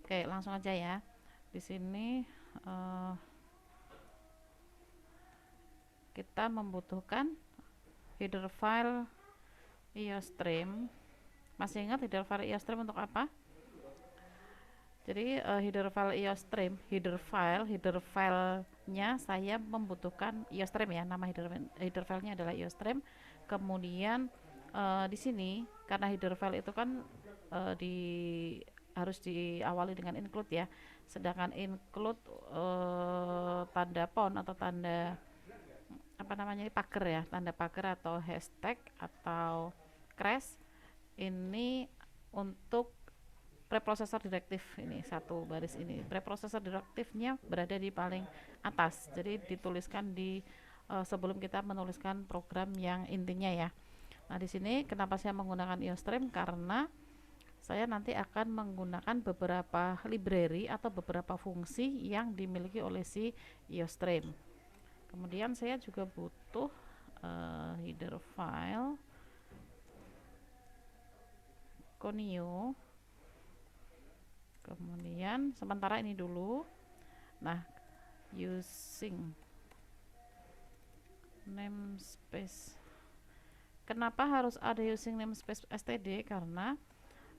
Oke, langsung aja ya. Di sini eh, kita membutuhkan header file IOStream. Masih ingat header file IOStream untuk apa? Jadi header file IOStream, header filenya saya membutuhkan IOStream ya. Nama header filenya adalah IOStream. Kemudian di sini karena header file itu kan di harus diawali dengan include ya. Sedangkan include tanda pon atau tanda apa namanya ini pagar ya, tanda pagar atau hashtag atau crash ini untuk preprocessor direktif. Ini satu baris ini preprocessor direktifnya berada di paling atas, jadi dituliskan di sebelum kita menuliskan program yang intinya ya. Nah di sini kenapa saya menggunakan IOStream, karena saya nanti akan menggunakan beberapa library atau beberapa fungsi yang dimiliki oleh si IOStream. Kemudian saya juga butuh header file conio. Kemudian sementara ini dulu. Nah, using namespace. Kenapa harus ada using namespace std? Karena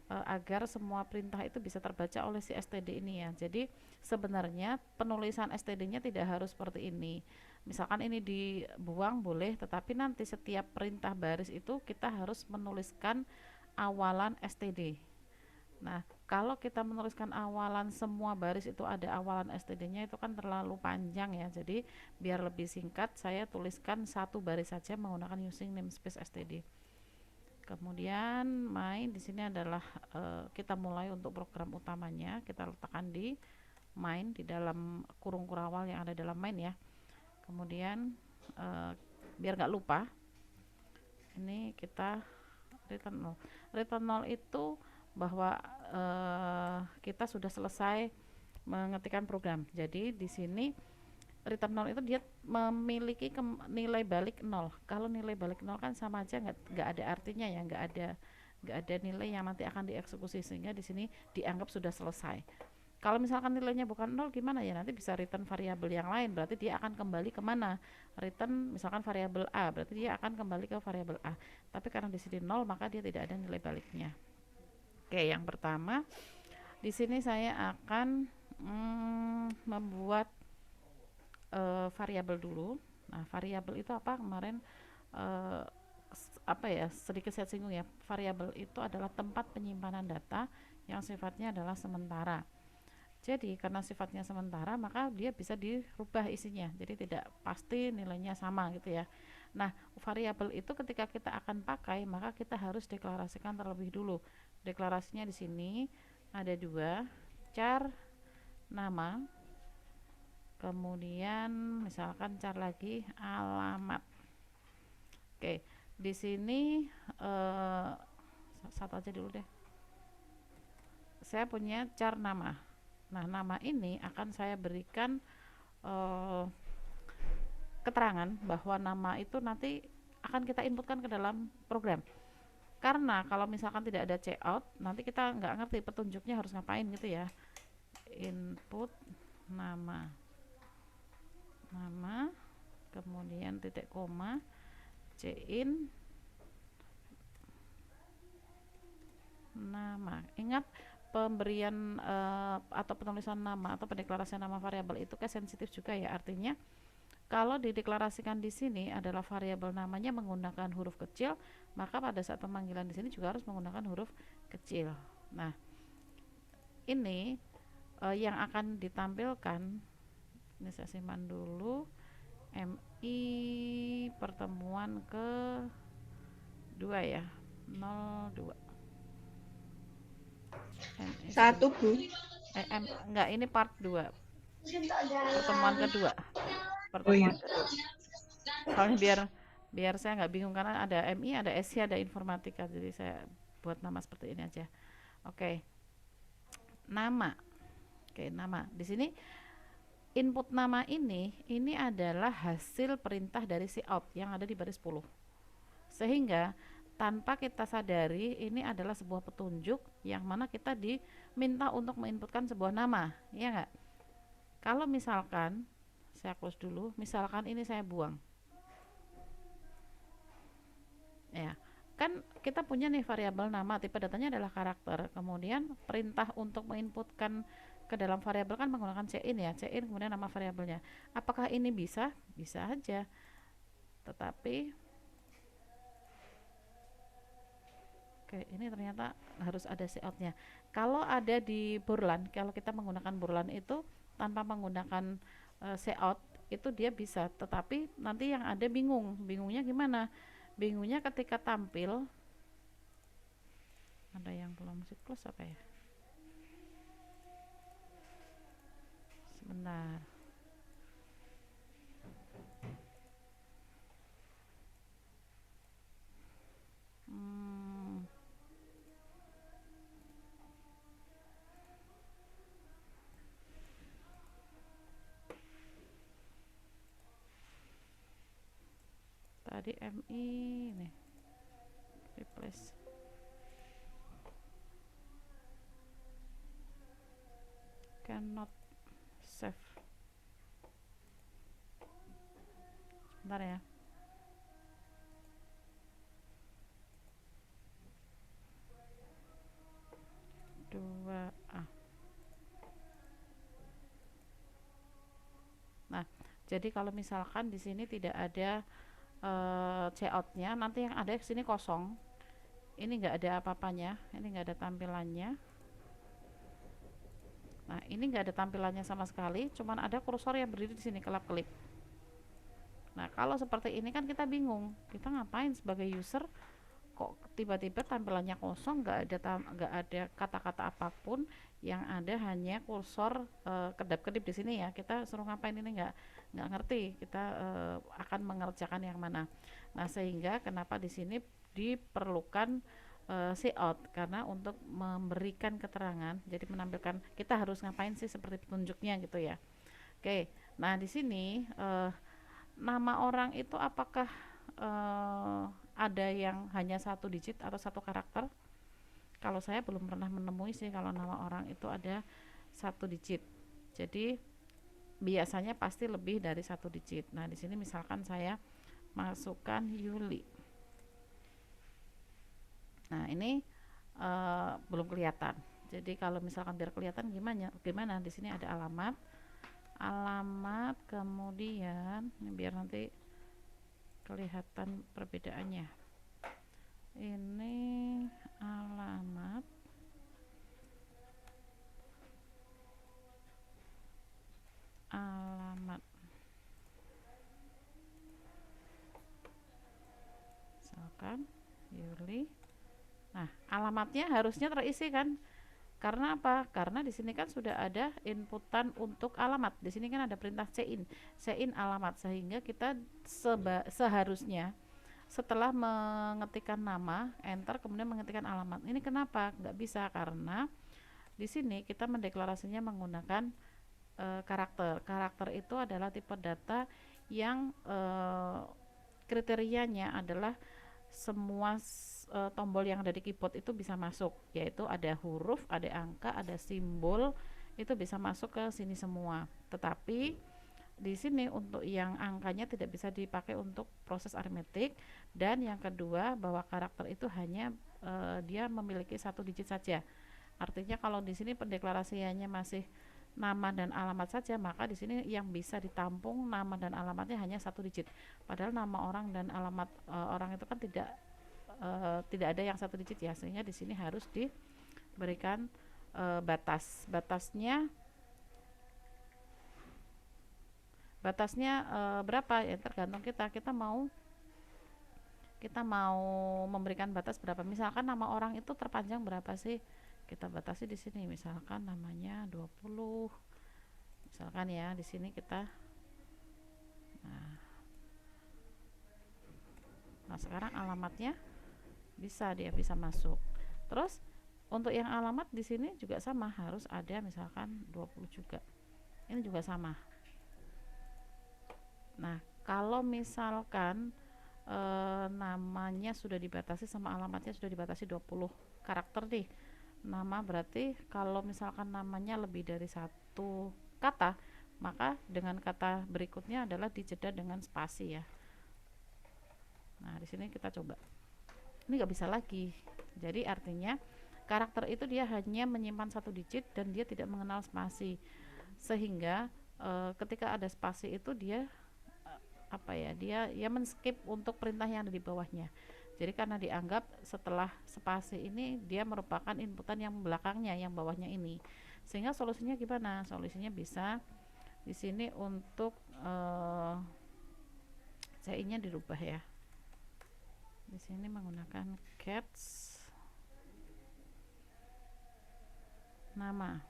agar semua perintah itu bisa terbaca oleh si std ini ya. Jadi sebenarnya penulisan std-nya tidak harus seperti ini. Misalkan ini dibuang boleh, tetapi nanti setiap perintah baris itu kita harus menuliskan awalan std. Nah, kalau kita menuliskan awalan semua baris itu ada awalan std-nya, itu kan terlalu panjang ya. Jadi biar lebih singkat saya tuliskan satu baris saja menggunakan using namespace std. Kemudian main di sini adalah kita mulai untuk program utamanya, kita letakkan di main di dalam kurung kurawal yang ada dalam main ya. Kemudian biar nggak lupa, ini kita return 0. Return 0 itu bahwa kita sudah selesai mengetikkan program. Jadi di sini return 0 itu dia memiliki nilai balik 0. Kalau nilai balik 0 kan sama aja nggak ada artinya ya, nggak ada nilai yang nanti akan dieksekusi, sehingga di sini dianggap sudah selesai. Kalau misalkan nilainya bukan 0 gimana ya, nanti bisa return variabel yang lain, berarti dia akan kembali kemana? Return misalkan variabel A, berarti dia akan kembali ke variabel A. Tapi karena di sini 0 maka dia tidak ada nilai baliknya. Oke, yang pertama di sini saya akan membuat variabel dulu. Nah, variabel itu apa? Kemarin apa ya, sedikit saya singgung ya. Variabel itu adalah tempat penyimpanan data yang sifatnya adalah sementara. Jadi karena sifatnya sementara maka dia bisa dirubah isinya. Jadi tidak pasti nilainya sama gitu ya. Nah, variabel itu ketika kita akan pakai maka kita harus deklarasikan terlebih dulu. Deklarasinya di sini ada dua, char nama, kemudian misalkan char lagi alamat. Oke, di sini satu aja dulu deh. Saya punya char nama. Nah, nama ini akan saya berikan keterangan bahwa nama itu nanti akan kita inputkan ke dalam program. Karena kalau misalkan tidak ada checkout, nanti kita nggak ngerti petunjuknya harus ngapain gitu ya. Input nama, kemudian titik koma, cin nama. Ingat, pemberian atau penulisan nama atau pendeklarasian nama variabel itu kan sensitif juga ya. Artinya kalau dideklarasikan di sini adalah variabel namanya menggunakan huruf kecil, maka pada saat pemanggilan di sini juga harus menggunakan huruf kecil. Nah, ini yang akan ditampilkan, ini saya simpan dulu. MI pertemuan ke 2 ya, 02. Satu, Bu. Enggak, ini part 2. Pertemuan kedua. Oh iya. Soalnya biar saya nggak bingung karena ada MI, ada SI, ada informatika. Jadi saya buat nama seperti ini aja. Oke. Nama. Oke, nama. Di sini input nama ini adalah hasil perintah dari si out yang ada di baris 10. Sehingga tanpa kita sadari ini adalah sebuah petunjuk yang mana kita diminta untuk menginputkan sebuah nama, ya nggak? Kalau misalkan saya close dulu, misalkan ini saya buang, ya kan kita punya nih variabel nama, tipe datanya adalah karakter, kemudian perintah untuk menginputkan ke dalam variabel kan menggunakan cin ya, cin kemudian nama variabelnya. Apakah ini bisa? Bisa aja, tetapi oke, ini ternyata harus ada cout-nya. Kalau ada di Borland, kalau kita menggunakan Borland itu tanpa menggunakan cout itu dia bisa, tetapi nanti yang ada bingung. Bingungnya gimana? Bingungnya ketika tampil, ada yang belum siklus apa ya? Sebentar. Hmm, tadi MI nih, replace. Cannot save. Sebentar ya. Dua A. Nah, jadi kalau misalkan di sini tidak ada cout-nya, nanti yang ada di sini kosong. Ini nggak ada apa-apanya, ini nggak ada tampilannya. Nah, ini nggak ada tampilannya sama sekali, cuman ada kursor yang berdiri di sini kelap-kelip. Nah, kalau seperti ini kan kita bingung, kita ngapain sebagai user kok tiba-tiba tampilannya kosong, nggak ada kata-kata apapun, yang ada hanya kursor kedap-kedip di sini ya. Kita suruh ngapain ini nggak ngerti, kita akan mengerjakan yang mana. Nah, sehingga kenapa di sini diperlukan cout, karena untuk memberikan keterangan, jadi menampilkan kita harus ngapain sih seperti petunjuknya gitu ya. Oke, nah di sini nama orang itu apakah ada yang hanya satu digit atau satu karakter? Kalau saya belum pernah menemui sih kalau nama orang itu ada satu digit. Jadi biasanya pasti lebih dari satu digit. Nah, di sini misalkan saya masukkan Yuli. Nah, ini belum kelihatan. Jadi kalau misalkan biar kelihatan gimana? Di sini ada alamat, kemudian ini biar nanti kelihatan perbedaannya. Ini alamat, misalkan Yuli. Nah, alamatnya harusnya terisi kan? Karena apa? Karena di sini kan sudah ada inputan untuk alamat. Di sini kan ada perintah cin alamat, sehingga kita seharusnya setelah mengetikkan nama, enter, kemudian mengetikkan alamat. Ini kenapa nggak bisa? Karena di sini kita mendeklarasinya menggunakan karakter. Karakter itu adalah tipe data yang kriterianya adalah semua tombol yang ada di keyboard itu bisa masuk, yaitu ada huruf, ada angka, ada simbol, itu bisa masuk ke sini semua. Tetapi di sini untuk yang angkanya tidak bisa dipakai untuk proses aritmetik, dan yang kedua bahwa karakter itu hanya dia memiliki satu digit saja. Artinya kalau di sini pendeklarasiannya masih nama dan alamat saja, maka di sini yang bisa ditampung nama dan alamatnya hanya satu digit. Padahal nama orang dan alamat orang itu kan tidak ada yang satu digit ya, sehingga di sini harus diberikan batasnya berapa ya, tergantung kita mau memberikan batas berapa. Misalkan nama orang itu terpanjang berapa sih, kita batasi di sini, misalkan namanya 20, misalkan ya. Di sini kita nah sekarang alamatnya dia bisa masuk. Terus untuk yang alamat di sini juga sama, harus ada misalkan 20 juga. Ini juga sama. Nah, kalau misalkan namanya sudah dibatasi sama alamatnya sudah dibatasi 20 karakter nih. Nama berarti kalau misalkan namanya lebih dari satu kata, maka dengan kata berikutnya adalah dijeda dengan spasi ya. Nah, di sini kita coba. Ini nggak bisa lagi. Jadi artinya karakter itu dia hanya menyimpan satu digit dan dia tidak mengenal spasi. Sehingga ketika ada spasi itu dia apa ya? Dia men-skip untuk perintah yang ada di bawahnya. Jadi karena dianggap setelah spasi ini dia merupakan inputan yang belakangnya, yang bawahnya ini. Sehingga solusinya gimana? Solusinya bisa di sini untuk CI-nya dirubah ya. Di sini menggunakan cats nama.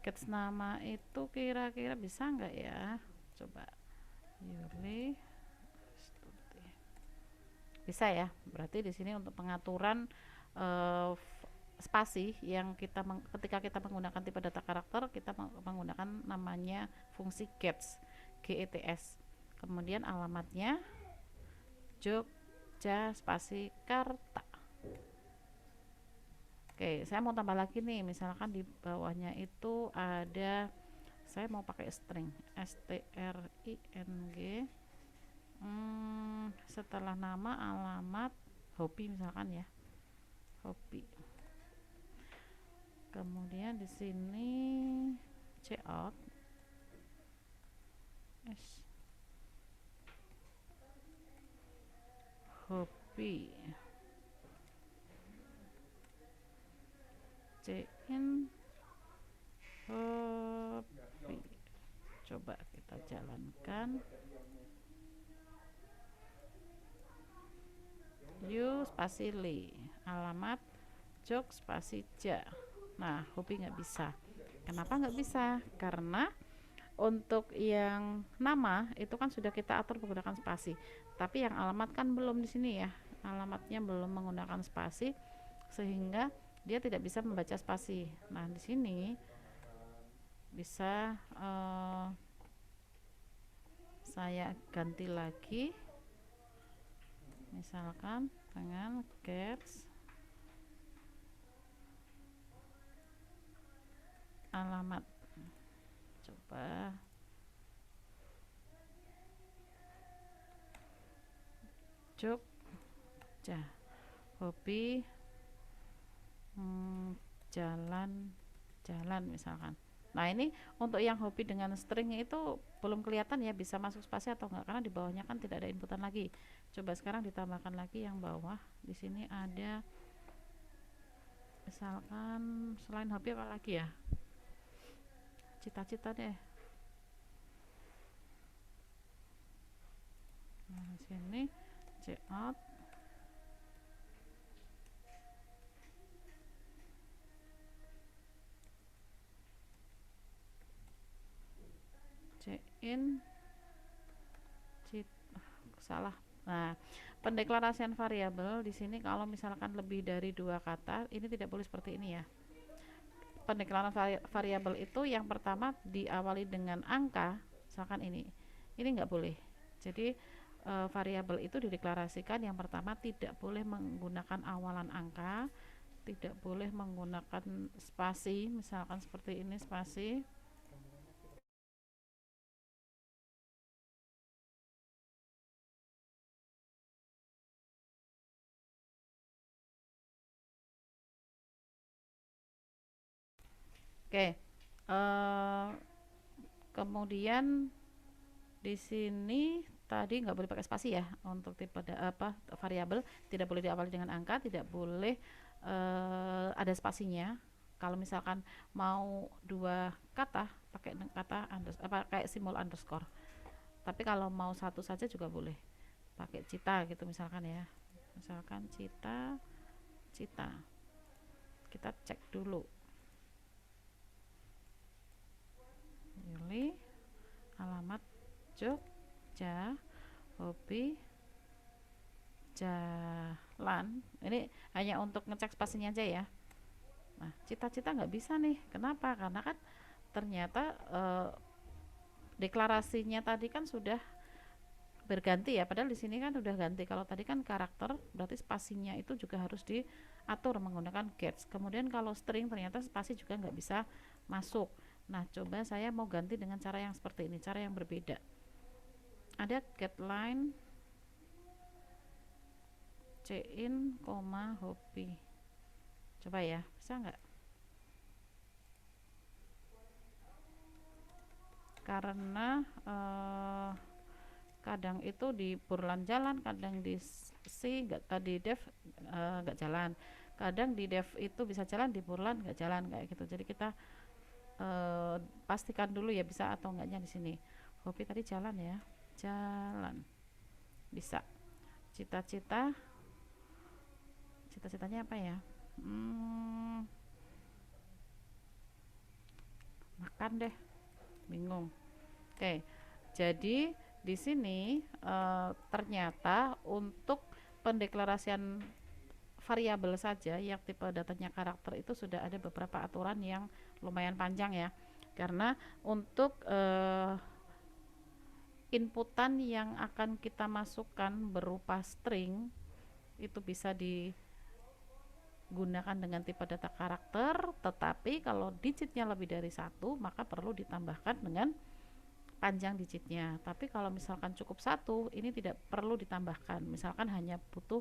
Cats nama itu kira-kira bisa nggak ya? Coba. Yuli bisa ya. Berarti di sini untuk pengaturan spasi yang ketika kita menggunakan tipe data karakter kita menggunakan namanya fungsi gets, gets. Kemudian alamatnya Jogja spasi Karta. Oke, saya mau tambah lagi nih, misalkan di bawahnya itu ada, saya mau pakai string string, setelah nama alamat hobi misalkan ya, hobi. Kemudian di sini cout hobi, in hobi. Coba kita jalankan. U spasi li, alamat Jog spasi ja. Nah, hobi nggak bisa. Kenapa nggak bisa? Karena untuk yang nama itu kan sudah kita atur menggunakan spasi, tapi yang alamat kan belum di sini ya. Alamatnya belum menggunakan spasi, sehingga dia tidak bisa membaca spasi. Nah, di sini bisa saya ganti lagi, misalkan dengan gets alamat. Coba Jogja, hobi jalan misalkan. Nah, ini untuk yang hobi dengan string itu belum kelihatan ya bisa masuk spasi atau enggak, karena di bawahnya kan tidak ada inputan lagi. Coba sekarang ditambahkan lagi yang bawah. Di sini ada misalkan selain hobi apa lagi ya? Cita-cita deh. Nah, di sini cout in salah. Nah, pendeklarasian variabel di sini kalau misalkan lebih dari 2 kata ini tidak boleh seperti ini ya. Pendeklarasian variabel itu yang pertama diawali dengan angka, misalkan ini nggak boleh. Jadi variabel itu dideklarasikan yang pertama tidak boleh menggunakan awalan angka, tidak boleh menggunakan spasi, misalkan seperti ini spasi. Oke, kemudian di sini tadi nggak boleh pakai spasi ya untuk tipe variabel, tidak boleh diawali dengan angka, tidak boleh ada spasinya. Kalau misalkan mau 2 kata pakai kata kayak simbol underscore. Tapi kalau mau satu saja juga boleh pakai cita gitu misalkan ya. Misalkan cita. Kita cek dulu. Yuli, alamat Jogja, hobi jalan. Ini hanya untuk ngecek spasinya aja ya. Nah, cita-cita nggak bisa nih. Kenapa? Karena kan ternyata deklarasinya tadi kan sudah berganti ya, padahal di sini kan udah ganti. Kalau tadi kan karakter, berarti spasinya itu juga harus diatur menggunakan gets. Kemudian kalau string ternyata spasi juga nggak bisa masuk. Nah, coba saya mau ganti dengan cara yang seperti ini, cara yang berbeda. Ada get line cin, hobi. Coba ya, bisa nggak? Karena kadang itu di burlan jalan, kadang di si nggak, tadi dev nggak jalan, kadang di dev itu bisa jalan, di burlan nggak jalan kayak gitu. Jadi kita pastikan dulu ya bisa atau enggaknya di sini. Hobi tadi jalan ya, jalan bisa. Cita-cita, cita-citanya apa ya? Makan deh, bingung. Oke, jadi di sini ternyata untuk pendeklarasian variabel saja yang tipe datanya karakter itu sudah ada beberapa aturan yang lumayan panjang ya. Karena untuk inputan yang akan kita masukkan berupa string itu bisa digunakan dengan tipe data karakter, tetapi kalau digitnya lebih dari satu maka perlu ditambahkan dengan panjang digitnya. Tapi kalau misalkan cukup satu, ini tidak perlu ditambahkan. Misalkan hanya butuh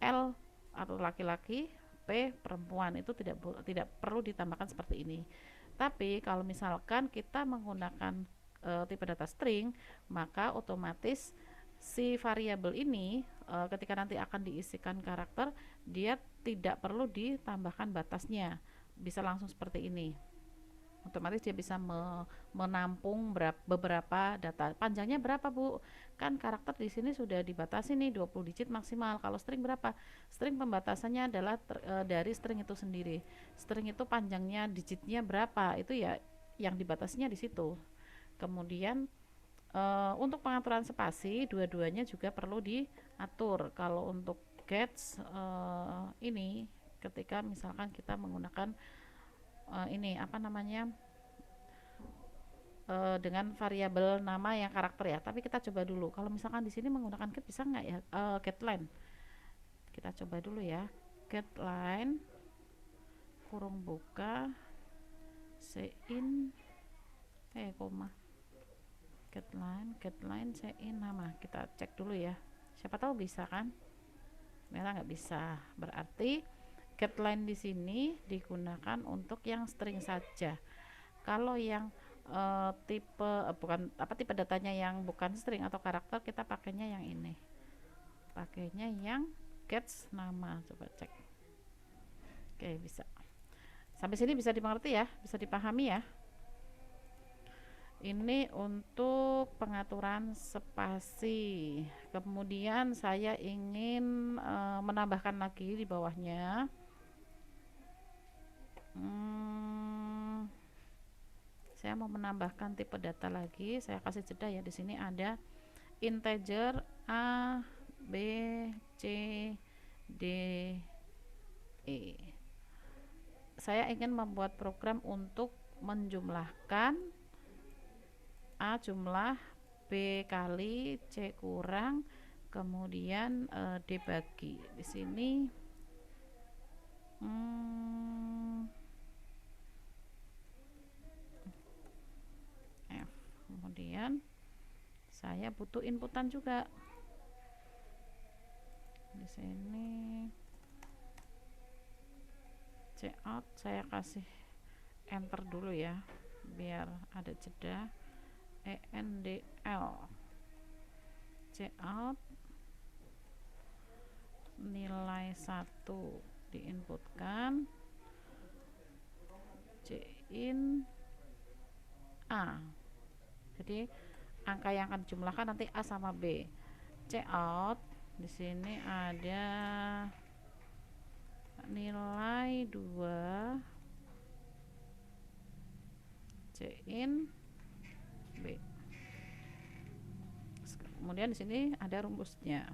L atau laki-laki, P perempuan, itu tidak perlu ditambahkan seperti ini. Tapi kalau misalkan kita menggunakan tipe data string, maka otomatis si variabel ini ketika nanti akan diisikan karakter, dia tidak perlu ditambahkan batasnya, bisa langsung seperti ini. Otomatis dia bisa menampung beberapa data. Panjangnya berapa, Bu? Kan karakter di sini sudah dibatasi nih 20 digit maksimal. Kalau string berapa? String pembatasannya adalah dari string itu sendiri. String itu panjangnya digitnya berapa? Itu ya yang dibatasinya di situ. Kemudian untuk pengaturan spasi dua-duanya juga perlu diatur. Kalau untuk gets ini ketika misalkan kita menggunakan ini apa namanya dengan variabel nama yang karakter ya. Tapi kita coba dulu. Kalau misalkan di sini menggunakan get bisa nggak ya? Get line. Kita coba dulu ya. Get line kurung buka sein koma. Get line sein nama. Kita cek dulu ya. Siapa tahu bisa kan? Ternyata nggak bisa. Berarti get line di sini digunakan untuk yang string saja. Kalau yang tipe bukan apa, tipe datanya yang bukan string atau karakter, kita pakainya yang ini, pakainya yang gets nama. Coba cek. Oke, bisa. Sampai sini bisa dimengerti ya, bisa dipahami ya. Ini untuk pengaturan spasi. Kemudian saya ingin menambahkan lagi di bawahnya. Saya mau menambahkan tipe data lagi. Saya kasih jeda ya. Di sini ada integer A, B, C, D, E. Saya ingin membuat program untuk menjumlahkan A jumlah, B kali, C kurang, kemudian D bagi. Di sini F. Kemudian saya butuh inputan juga. Di sini C out saya kasih enter dulu ya, biar ada jeda. ENDL C out nilai 1 diinputkan, C in A. Jadi angka yang akan dijumlahkan nanti A sama B. C out di sini ada nilai 2, C in B. Kemudian di sini ada rumusnya.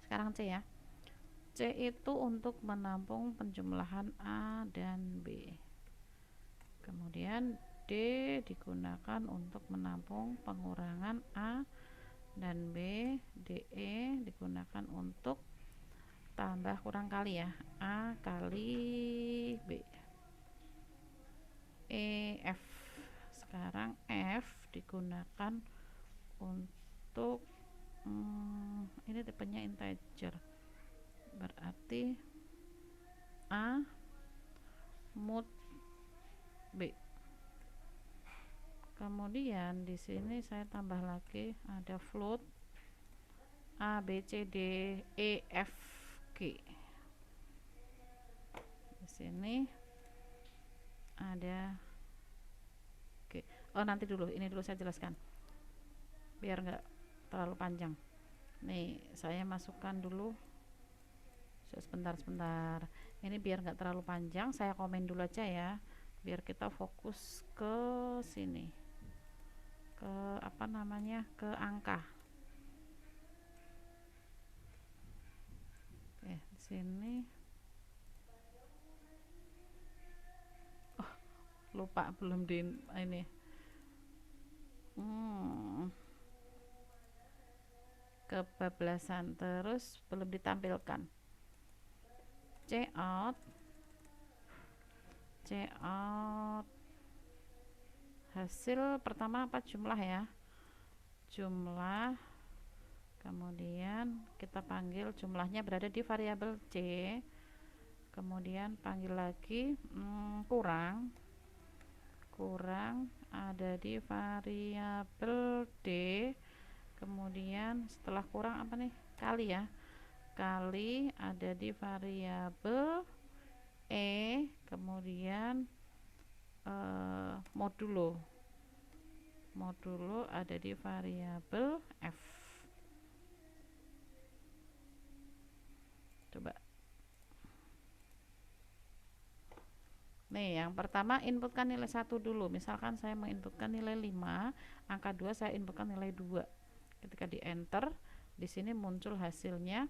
Sekarang C ya. C itu untuk menampung penjumlahan A dan B. Kemudian D digunakan untuk menampung pengurangan A dan B, DE digunakan untuk tambah kurang kali ya, A kali B, F. Sekarang F digunakan untuk ini tipenya integer, berarti A mod B. Kemudian di sini saya tambah lagi ada float A B C D E F G. Di sini ada G. Oh, nanti dulu, ini dulu saya jelaskan biar nggak terlalu panjang. Nih, saya masukkan dulu sebentar. Ini biar nggak terlalu panjang, saya komen dulu aja ya, biar kita fokus ke sini, ke apa namanya, ke angka. Oke, di sini lupa belum di ini. Kebablasan, terus belum ditampilkan. C out hasil pertama apa, jumlah ya, jumlah, kemudian kita panggil jumlahnya berada di variabel C, kemudian panggil lagi kurang ada di variabel D, kemudian setelah kurang apa nih, kali ya, kali ada di variabel E, kemudian modulo ada di variabel F. Coba nih, yang pertama inputkan nilai 1 dulu. Misalkan saya menginputkan nilai 5, angka 2 saya inputkan nilai 2. Ketika di enter, di sini muncul hasilnya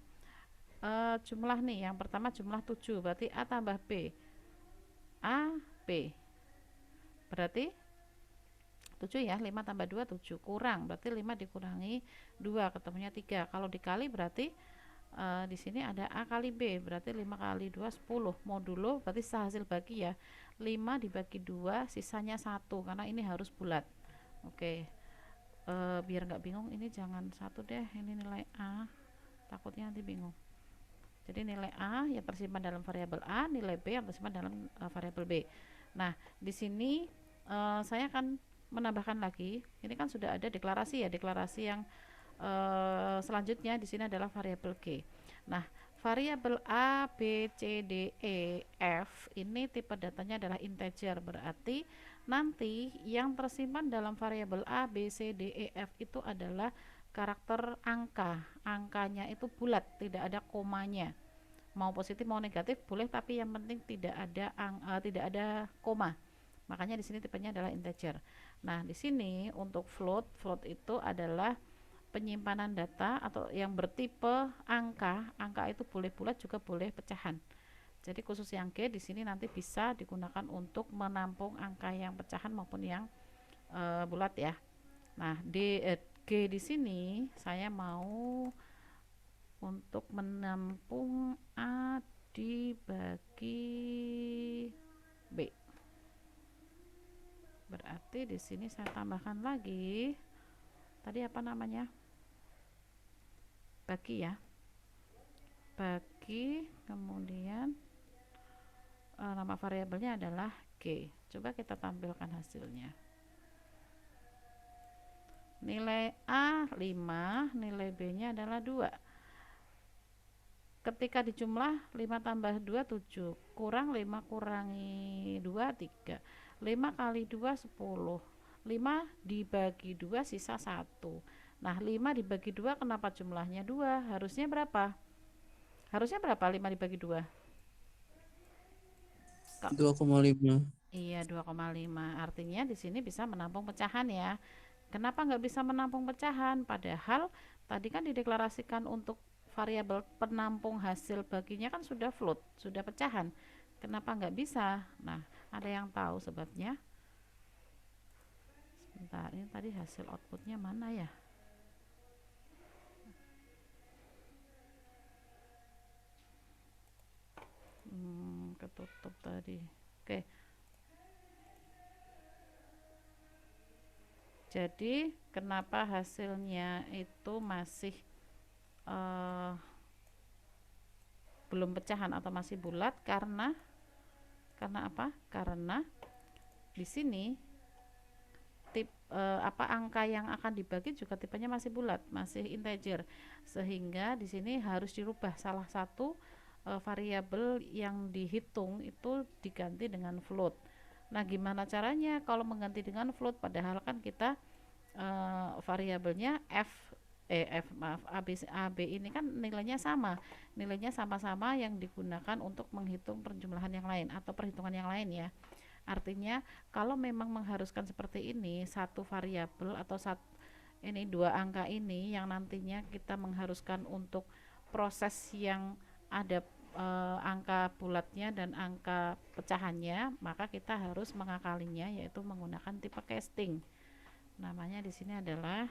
jumlah nih. Yang pertama jumlah 7, berarti A tambah B. A, B. Berarti 7 ya, 5 tambah 2 7, kurang berarti 5 dikurangi 2 ketemunya 3. Kalau dikali berarti di sini ada A kali B, berarti 5 kali 2 10, modulo berarti sisa hasil bagi ya, 5 dibagi 2 sisanya 1 karena ini harus bulat. Oke, biar nggak bingung, ini jangan 1 deh, ini nilai A, takutnya nanti bingung. Jadi nilai A yang tersimpan dalam variabel A, nilai B yang tersimpan dalam variabel B. Nah, di sini saya akan menambahkan lagi, ini kan sudah ada deklarasi ya, deklarasi yang selanjutnya di sini adalah variabel G. Nah, variabel A, B, C, D, E, F ini tipe datanya adalah integer, berarti nanti yang tersimpan dalam variabel A, B, C, D, E, F itu adalah karakter angka. Angkanya itu bulat, tidak ada komanya. Mau positif mau negatif boleh, tapi yang penting tidak ada koma. Makanya di sini tipenya adalah integer. Nah, di sini untuk float itu adalah penyimpanan data atau yang bertipe angka. Angka itu boleh bulat juga boleh pecahan. Jadi khusus yang G di sini nanti bisa digunakan untuk menampung angka yang pecahan maupun yang bulat ya. Nah, G di sini saya mau untuk menampung A dibagi B. Berarti di sini saya tambahkan lagi tadi apa namanya? Bagi ya. Bagi, kemudian nama variabelnya adalah G. Coba kita tampilkan hasilnya. Nilai A 5, nilai B-nya adalah 2. Ketika dijumlah 5 tambah 2 7, kurang 5 kurangi 2 3. 5 kali 2 10. 5 dibagi 2 sisa 1. Nah, 5 dibagi 2 kenapa jumlahnya 2? Harusnya berapa? Harusnya berapa 5 dibagi 2? 2,5. Iya, 2,5. Artinya di sini bisa menampung pecahan ya. Kenapa nggak bisa menampung pecahan? Padahal tadi kan dideklarasikan untuk variabel penampung hasil baginya kan sudah float, sudah pecahan. Kenapa nggak bisa? Nah, ada yang tahu sebabnya? Sebentar, ini tadi hasil outputnya mana ya? ketutup tadi. Oke, jadi kenapa hasilnya itu masih uh, belum pecahan atau masih bulat? Karena apa? Karena di sini angka yang akan dibagi juga tipenya masih bulat, masih integer, sehingga di sini harus dirubah salah satu variabel yang dihitung itu diganti dengan float. Nah, gimana caranya kalau mengganti dengan float, padahal kan kita variabelnya AB ini kan nilainya sama-sama yang digunakan untuk menghitung perjumlahan yang lain atau perhitungan yang lain ya. Artinya kalau memang mengharuskan seperti ini, satu variabel atau dua angka ini yang nantinya kita mengharuskan untuk proses yang ada angka bulatnya dan angka pecahannya, maka kita harus mengakalinya yaitu menggunakan tipe casting. Namanya di sini adalah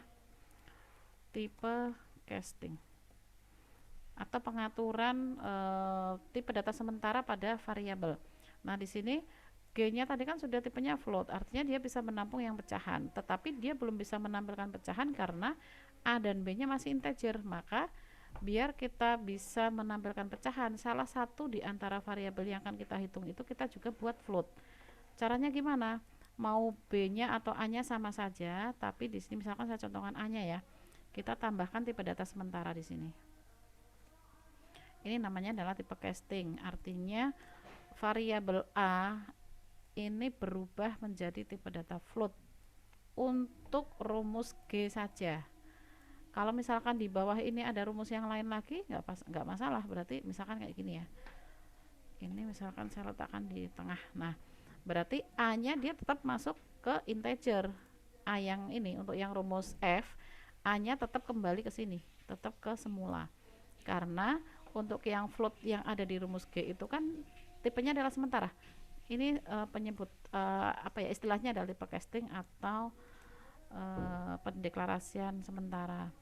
tipe casting atau pengaturan tipe data sementara pada variabel. Nah, di sini G-nya tadi kan sudah tipenya float, artinya dia bisa menampung yang pecahan, tetapi dia belum bisa menampilkan pecahan karena A dan B-nya masih integer. Maka biar kita bisa menampilkan pecahan, salah satu di antara variabel yang akan kita hitung itu kita juga buat float. Caranya gimana? Mau B-nya atau A-nya sama saja, tapi di sini misalkan saya contohkan A-nya ya. Kita tambahkan tipe data sementara di sini. Ini namanya adalah tipe casting, artinya variabel A ini berubah menjadi tipe data float untuk rumus G saja. Kalau misalkan di bawah ini ada rumus yang lain lagi, nggak masalah, berarti misalkan kayak gini ya. Ini misalkan saya letakkan di tengah. Nah, berarti A-nya dia tetap masuk ke integer. A yang ini untuk yang rumus F, A-nya tetap kembali ke sini, tetap ke semula. Karena untuk yang float yang ada di rumus G itu kan tipenya adalah sementara. Ini penyebut istilahnya adalah tipe casting atau pendeklarasian sementara.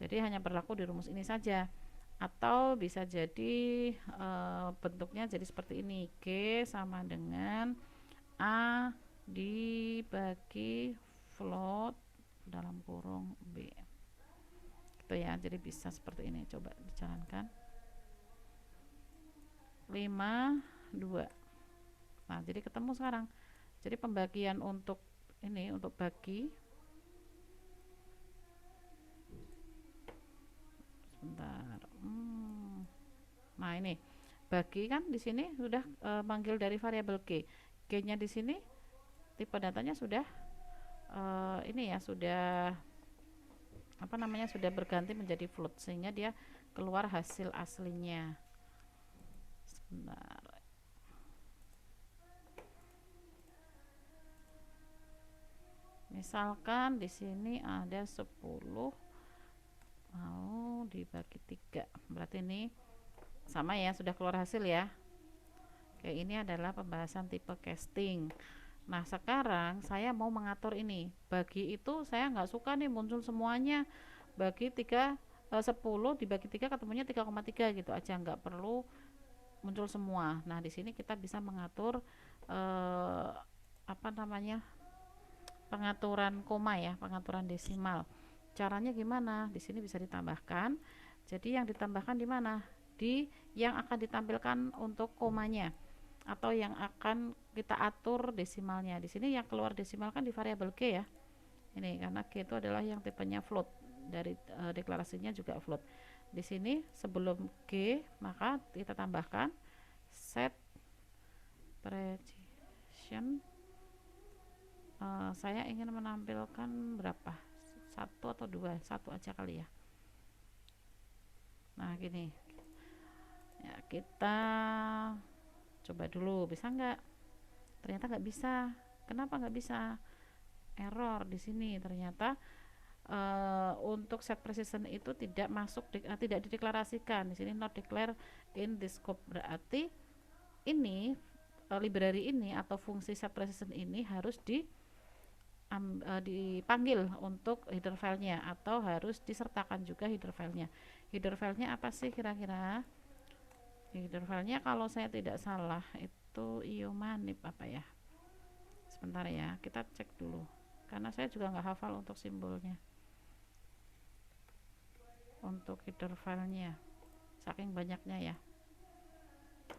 Jadi hanya berlaku di rumus ini saja, atau bisa jadi bentuknya jadi seperti ini, G sama dengan A dibagi float dalam kurung B, gitu ya. Jadi bisa seperti ini, coba dijalankan. 5, 2. Nah, jadi ketemu sekarang. Jadi pembagian untuk ini, untuk bagi. Sebentar. Nah, ini bagi kan di sini sudah manggil dari variabel G. G-nya di sini tipe datanya sudah ini ya, sudah sudah berganti menjadi float sehingga dia keluar hasil aslinya. Sebentar. Misalkan di sini ada 10 mau dibagi 3. Berarti ini sama ya, sudah keluar hasil ya. Oke, ini adalah pembahasan tipe casting. Nah, sekarang saya mau mengatur ini. Bagi itu saya nggak suka nih muncul semuanya. Bagi 3 10 dibagi 3 ketemunya 3,3 gitu aja, nggak perlu muncul semua. Nah, di sini kita bisa mengatur pengaturan koma ya, pengaturan desimal. Caranya gimana? Di sini bisa ditambahkan. Jadi yang ditambahkan di mana? Di yang akan ditampilkan untuk komanya atau yang akan kita atur desimalnya. Di sini yang keluar desimal kan di variabel G ya. Ini karena G itu adalah yang tipenya float, dari deklarasinya juga float. Di sini sebelum G maka kita tambahkan set precision. Saya ingin menampilkan berapa? 1 atau 2? 1 aja kali ya. Nah, gini. Ya, kita coba dulu, bisa nggak? Ternyata nggak bisa. Kenapa nggak bisa? Error di sini. Ternyata untuk set precision itu tidak masuk, tidak dideklarasikan. Di sini not declare in this scope. Berarti ini library ini atau fungsi set precision ini harus dipanggil untuk header filenya atau harus disertakan juga header filenya. Header filenya apa sih kira-kira? header filenya kalau saya tidak salah itu iomanib apa ya, sebentar ya, kita cek dulu karena saya juga nggak hafal untuk simbolnya untuk header filenya saking banyaknya ya.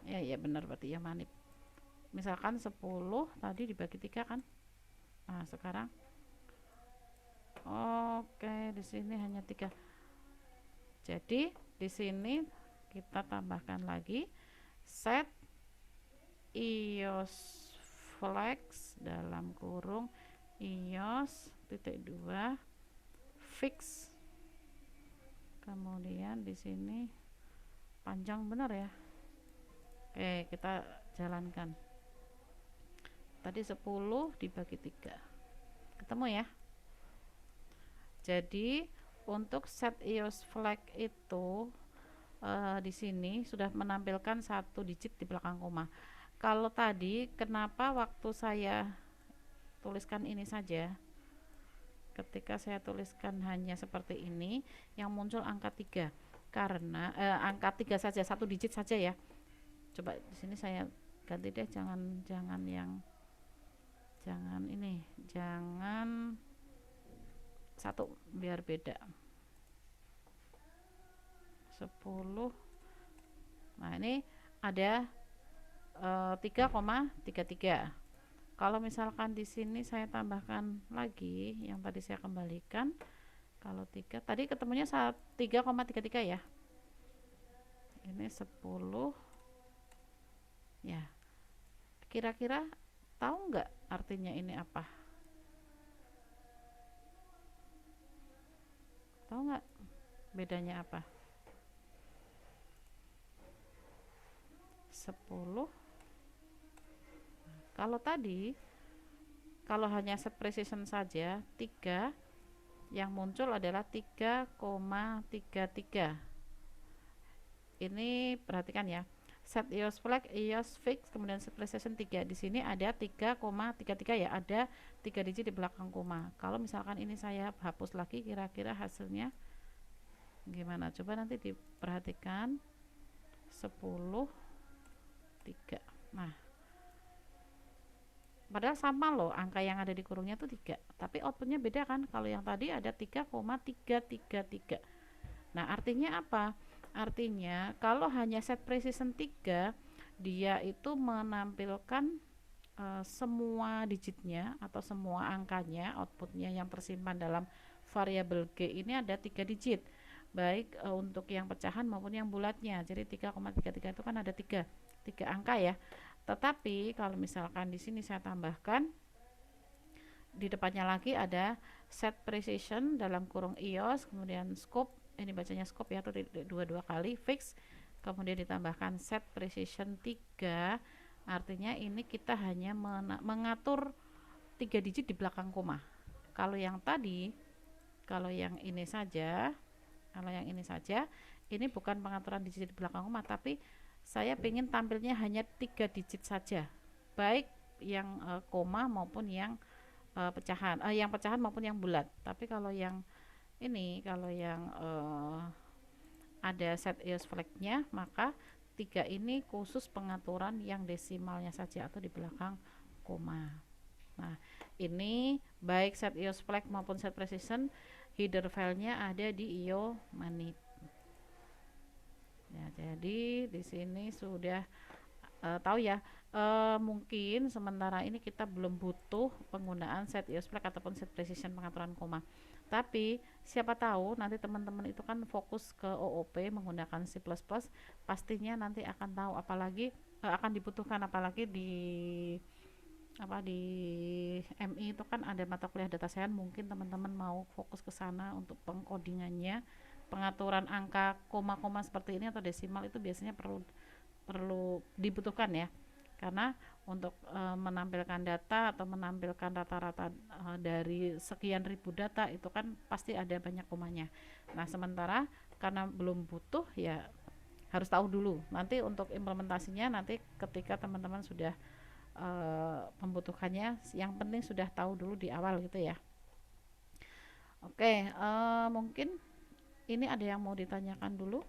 Ya benar, berarti iomanib. Misalkan 10 tadi dibagi 3 kan. Nah sekarang oke, di sini hanya 3. Jadi di sini kita tambahkan lagi set ios flex dalam kurung ios titik 2 fix. Kemudian di sini panjang benar ya. Oke, kita jalankan. Tadi 10 dibagi 3. Ketemu ya? Jadi untuk set ios flag itu di sini sudah menampilkan 1 digit di belakang koma. Kalau tadi kenapa waktu saya tuliskan ini saja, ketika saya tuliskan hanya seperti ini yang muncul angka 3 karena angka 3 saja, 1 digit saja ya. Coba di sini saya ganti deh, jangan ini, jangan 1 biar beda. 10. Nah, ini ada 3,33. Kalau misalkan di sini saya tambahkan lagi yang tadi saya kembalikan, kalau 3 tadi ketemunya 3,33 ya. Ini 10 ya. Kira-kira tahu nggak artinya ini apa? Tahu nggak bedanya apa? 10. Kalau tadi kalau hanya set precision saja 3, yang muncul adalah 3,33. Ini perhatikan ya, set ios flag, ios fix, kemudian set precision 3. Di sini ada 3,33 ya, ada 3 digit di belakang koma. Kalau misalkan ini saya hapus lagi, kira-kira hasilnya gimana? Coba nanti diperhatikan. 10, 3. Nah, padahal sama loh, angka yang ada di kurungnya tuh 3, tapi outputnya beda kan. Kalau yang tadi ada 3,333. Nah, artinya apa? Artinya kalau hanya set precision 3, dia itu menampilkan semua digitnya atau semua angkanya, outputnya yang tersimpan dalam variabel G ini ada 3 digit, baik untuk yang pecahan maupun yang bulatnya. Jadi 3,33 itu kan ada 3 angka ya. Tetapi kalau misalkan di sini saya tambahkan di depannya lagi ada set precision dalam kurung ios, kemudian scope, ini bacanya scope ya, atau 2 kali fix, kemudian ditambahkan set precision 3, artinya ini kita hanya mengatur 3 digit di belakang koma. Kalau yang tadi, kalau yang ini saja, ini bukan pengaturan digit di belakang koma, tapi saya ingin tampilnya hanya 3 digit saja, baik yang koma maupun yang pecahan, yang pecahan maupun yang bulat. Tapi kalau yang ini, kalau yang ada set ios flag-nya, maka 3 ini khusus pengaturan yang desimalnya saja atau di belakang koma. Nah, ini baik set ios flag maupun set precision, header filenya ada di iomanib. Ya, jadi di sini sudah tahu ya. Mungkin sementara ini kita belum butuh penggunaan set ios flag ataupun set precision pengaturan koma. Tapi siapa tahu nanti teman-teman itu kan fokus ke OOP menggunakan C++, pastinya nanti akan tahu, apalagi akan dibutuhkan, apalagi di MI itu kan ada mata kuliah data science, mungkin teman-teman mau fokus ke sana untuk pengkodingannya, pengaturan angka koma-koma seperti ini atau desimal itu biasanya perlu dibutuhkan ya, karena untuk menampilkan data atau menampilkan rata-rata dari sekian ribu data itu kan pasti ada banyak komanya. Nah, sementara karena belum butuh ya harus tahu dulu. Nanti untuk implementasinya nanti ketika teman-teman sudah membutuhkannya, yang penting sudah tahu dulu di awal gitu ya. Oke, mungkin ini ada yang mau ditanyakan dulu.